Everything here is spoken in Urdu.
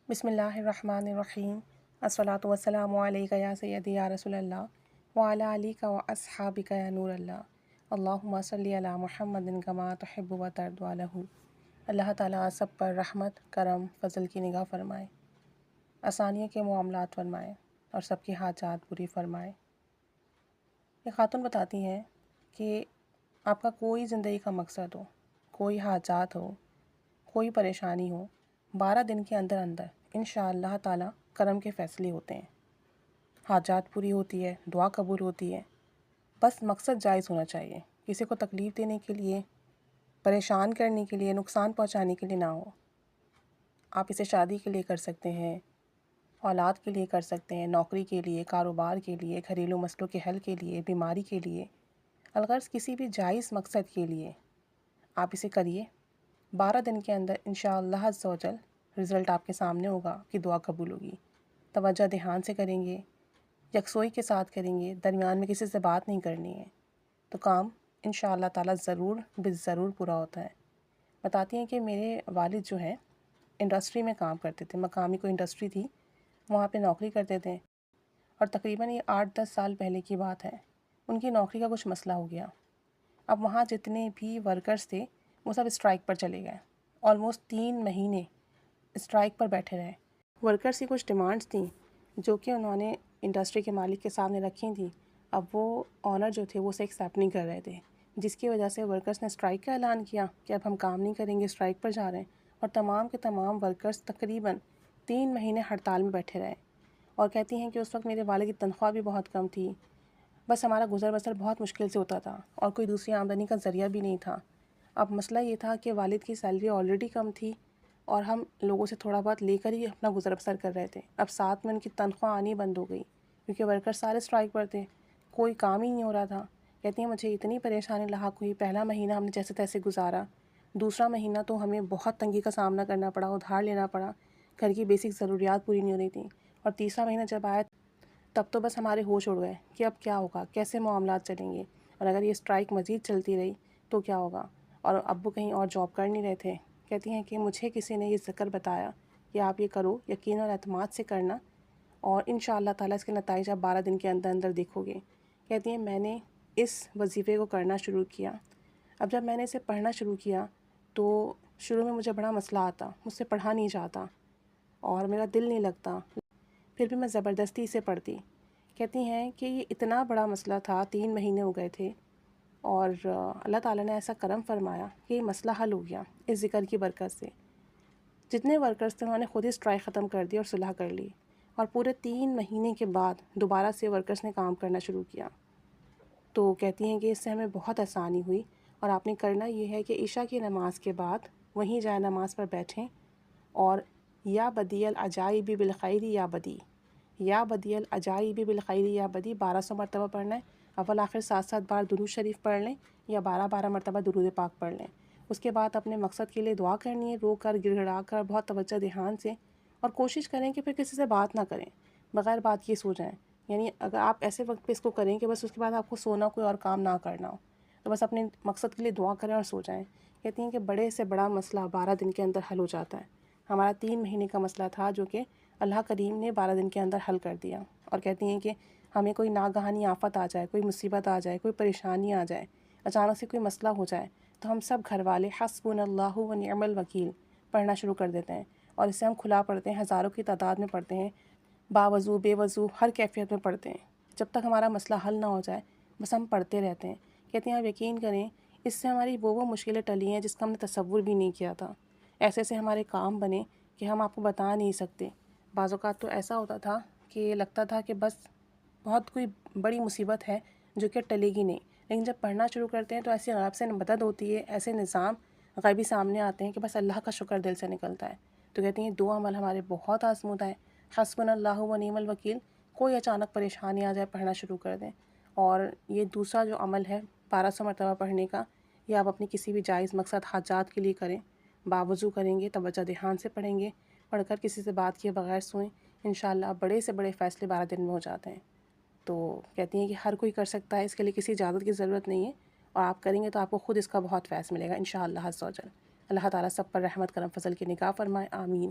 بسم اللہ الرحمن الرحیم الصلاۃ والسلام علیک یا سیدی یا رسول اللہ وعلی علیک و اصحابک یا نور اللہ اللہم صلی علی محمد کما تحب و ترضی عنہ۔ اللہ تعالیٰ سب پر رحمت، کرم، فضل کی نگاہ فرمائے، آسانیوں کے معاملات فرمائے اور سب کی حاجات پوری فرمائے۔ یہ خاتون بتاتی ہیں کہ آپ کا کوئی زندگی کا مقصد ہو، کوئی حاجات ہو، کوئی پریشانی ہو، 12 دن کے اندر اندر انشاءاللہ تعالیٰ کرم کے فیصلے ہوتے ہیں، حاجات پوری ہوتی ہے، دعا قبول ہوتی ہے۔ بس مقصد جائز ہونا چاہیے، کسی کو تکلیف دینے کے لیے، پریشان کرنے کے لیے، نقصان پہنچانے کے لیے نہ ہو۔ آپ اسے شادی کے لیے کر سکتے ہیں، اولاد کے لیے کر سکتے ہیں، نوکری کے لیے، کاروبار کے لیے، گھریلو مسئلوں کے حل کے لیے، بیماری کے لیے، الغرض کسی بھی جائز مقصد کے لیے آپ اسے کریے۔ 12 دن کے اندر انشاءاللہ عز و جل رزلٹ آپ کے سامنے ہوگا کہ دعا قبول ہوگی۔ توجہ دھیان سے کریں گے، یکسوئی کے ساتھ کریں گے، درمیان میں کسی سے بات نہیں کرنی ہے، تو کام انشاءاللہ تعالیٰ ضرور بالضرور پورا ہوتا ہے۔ بتاتی ہیں کہ میرے والد جو ہیں انڈسٹری میں کام کرتے تھے، مقامی کوئی انڈسٹری تھی، وہاں پہ نوکری کرتے تھے، اور تقریباً یہ 8-10 سال پہلے کی بات ہے۔ ان کی نوکری کا کچھ مسئلہ ہو گیا۔ اب وہاں جتنے بھی ورکرز تھے وہ سب اسٹرائک پر چلے گئے، آلموسٹ 3 مہینے اسٹرائک پر بیٹھے رہے۔ ورکرز کی کچھ ڈیمانڈز تھیں جو کہ انہوں نے انڈسٹری کے مالک کے سامنے رکھی تھیں، اب وہ آنر جو تھے وہ اسے ایکسیپٹ نہیں کر رہے تھے، جس کی وجہ سے ورکرز نے اسٹرائک کا اعلان کیا کہ اب ہم کام نہیں کریں گے، اسٹرائک پر جا رہے ہیں، اور تمام کے تمام ورکرز تقریباً 3 مہینے ہڑتال میں بیٹھے رہے۔ اور کہتی ہیں کہ اس وقت میرے والد کی تنخواہ بھی بہت کم تھی، بس ہمارا گزر بسر بہت مشکل سے ہوتا تھا اور کوئی دوسری آمدنی کا ذریعہ بھی نہیں تھا۔ اب مسئلہ یہ تھا کہ والد کی سیلری آلریڈی کم تھی اور ہم لوگوں سے تھوڑا بہت لے کر ہی اپنا گزر بسر کر رہے تھے۔ اب ساتھ میں ان کی تنخواہ آنی بند ہو گئی کیونکہ ورکر سارے اسٹرائک پر تھے، کوئی کام ہی نہیں ہو رہا تھا۔ کہتی ہیں مجھے اتنی پریشانی لاحق ہوئی، پہلا مہینہ ہم نے جیسے تیسے گزارا، دوسرا مہینہ تو ہمیں بہت تنگی کا سامنا کرنا پڑا، ادھار لینا پڑا، گھر کی بیسک ضروریات پوری نہیں ہو رہی تھیں، اور تیسرا مہینہ جب آیا تب تو بس ہمارے ہوش اڑ گئے کہ اب کیا ہوگا، کیسے معاملات چلیں گے، اور اگر یہ اسٹرائک مزید چلتی رہی تو کیا ہوگا۔ اور ابو کہیں اور جاب کر نہیں رہے تھے۔ کہتی ہیں کہ مجھے کسی نے یہ ذکر بتایا کہ آپ یہ کرو، یقین اور اعتماد سے کرنا، اور انشاءاللہ تعالیٰ اس کے نتائج آپ 12 دن کے اندر اندر دیکھو گے۔ کہتی ہیں میں نے اس وظیفے کو کرنا شروع کیا۔ اب جب میں نے اسے پڑھنا شروع کیا تو شروع میں مجھے بڑا مسئلہ آتا، مجھ سے پڑھا نہیں جاتا اور میرا دل نہیں لگتا، پھر بھی میں زبردستی اسے پڑھتی۔ کہتی ہیں کہ یہ اتنا بڑا مسئلہ تھا، 3 مہینے ہو گئے تھے، اور اللہ تعالیٰ نے ایسا کرم فرمایا کہ یہ مسئلہ حل ہو گیا اس ذکر کی برکت سے۔ جتنے ورکرز تھے انہوں نے خود ہی اسٹرائک ختم کر دی اور صلح کر لی، اور پورے 3 مہینے کے بعد دوبارہ سے ورکرز نے کام کرنا شروع کیا۔ تو کہتی ہیں کہ اس سے ہمیں بہت آسانی ہوئی، اور آپ نے کرنا یہ ہے کہ عشاء کی نماز کے بعد وہیں جائے نماز پر بیٹھیں اور یا بدی العجائب بالخیر یا بدی، یا بدی العجائب بالخیر یا بدی 1200 مرتبہ پڑھنا ہے۔ اول آخر 7 بار درود شریف پڑھ لیں یا 12 مرتبہ درود پاک پڑھ لیں۔ اس کے بعد اپنے مقصد کے لیے دعا کرنی ہے، رو کر گڑ گڑا کر، بہت توجہ دھیان سے، اور کوشش کریں کہ پھر کسی سے بات نہ کریں، بغیر بات یہ سو جائیں۔ یعنی اگر آپ ایسے وقت پہ اس کو کریں کہ بس اس کے بعد آپ کو سونا، کوئی اور کام نہ کرنا ہو، تو بس اپنے مقصد کے لیے دعا کریں اور سو جائیں۔ کہتی ہیں کہ بڑے سے بڑا مسئلہ 12 دن کے اندر حل ہو جاتا ہے۔ ہمارا 3 مہینے کا مسئلہ تھا جو کہ اللہ کریم نے 12 دن کے اندر حل کر دیا۔ اور کہتی ہیں کہ ہمیں کوئی ناگہانی آفت آ جائے، کوئی مصیبت آ جائے، کوئی پریشانی آ جائے، اچانک سے کوئی مسئلہ ہو جائے، تو ہم سب گھر والے حسبنا اللہ و نعم الوکیل پڑھنا شروع کر دیتے ہیں، اور اسے ہم کھلا پڑھتے ہیں، ہزاروں کی تعداد میں پڑھتے ہیں، باوضو بے وضو ہر کیفیت میں پڑھتے ہیں، جب تک ہمارا مسئلہ حل نہ ہو جائے بس ہم پڑھتے رہتے ہیں۔ کہتے ہیں آپ یقین کریں اس سے ہماری وہ مشکلیں ٹلی ہیں جس کا ہم نے تصور بھی نہیں کیا تھا، ایسے ایسے ہمارے کام بنے کہ ہم آپ کو بتا نہیں سکتے۔ بعض اوقات تو ایسا ہوتا تھا کہ لگتا تھا کہ بس بہت کوئی بڑی مصیبت ہے جو کہ ٹلے گی نہیں، لیکن جب پڑھنا شروع کرتے ہیں تو ایسی غیب سے مدد ہوتی ہے، ایسے نظام غیبی سامنے آتے ہیں کہ بس اللہ کا شکر دل سے نکلتا ہے۔ تو کہتی ہیں 2 عمل ہمارے بہت آزمودہ ہیں، حسبنا اللہ و نعم الوکیل، کوئی اچانک پریشانی آ جائے پڑھنا شروع کر دیں، اور یہ دوسرا جو عمل ہے 1200 مرتبہ پڑھنے کا، یہ آپ اپنی کسی بھی جائز مقصد حاجات کے لیے کریں، باوضو کریں گے، توجہ دھیان سے پڑھیں گے، پڑھ کر کسی سے بات کیے بغیر سوئیں، انشاءاللہ بڑے سے بڑے فیصلے 12 دن میں ہو جاتے ہیں۔ تو کہتی ہیں کہ ہر کوئی کر سکتا ہے، اس کے لیے کسی اجازت کی ضرورت نہیں ہے، اور آپ کریں گے تو آپ کو خود اس کا بہت فیض ملے گا انشاءاللہ عز و جل۔ اللہ تعالیٰ سب پر رحمت کرم فضل کی نگاہ فرمائے، آمین۔